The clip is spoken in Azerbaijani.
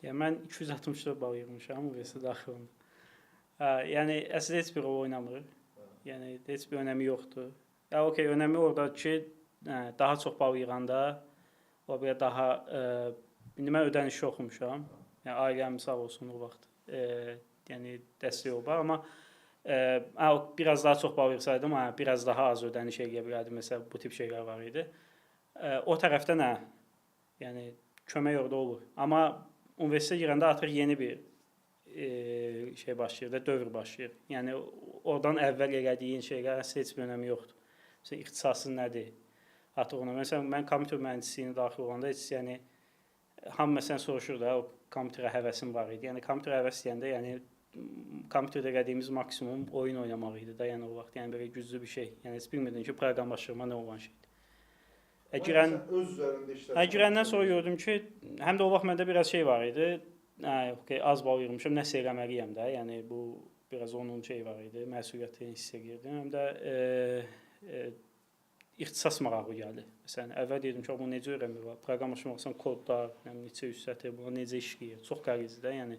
Yəni mən 264 bal yığmışam universitet daxilində. Yəni əslində heç bir rol oynamır. Yəni heç bir önəmi yoxdur. Ya okey, önəmi ordadır ki, daha çox bal yığanda o belə daha indi mən ödənişli oxumuşam. Yəni ailəm sağ olsun o vaxt. Yəni dəstək olub, amma biraz daha çox bal yığsaydım, biraz daha az ödəniş eləyə bilərdim. Məsələn, bu tip şeylər var idi. O tərəfdən yəni kömək orada olur. Amma universitetə girəndə artıq yeni bir şey başlayır da, dövr başlayır. Yəni oradan əvvəl elədiyin şeylər heç bir önəmi yoxdur. Məsələn, ixtisasın nədir? Artıq ona. Məsələn, mən kompüter mühəndisliyinə daxil olanda heç yəni hamı məsələn soruşur da, o kompüterə həvəsim var idi. Yəni kompüterə həvəs deyəndə, yəni kompüterdə elədiyimiz maksimum oyun oynamaq idi da, yəni o vaxt. Yəni belə güclü bir şey. Yəni heç bilmirdim ki, proqramlaşdırma nə olan şeydir. Girəndən sonra gördüm ki, həm də o vaxt məndə biraz şey var idi. Okay, az bal yığmışam, nəsə eləməliyəm də. Yəni bu biraz onun şey var idi, məsuliyyəti hiss edirdim. Həm də ixtisas maraqlı gəldi. Məsələn, əvvəl dedim ki, bunu necə öyrənmək var? Proqramlaşdırmaq üçün kodlar, neçə yüz sətir, bu necə işləyir? Çox qəlizdir də, yəni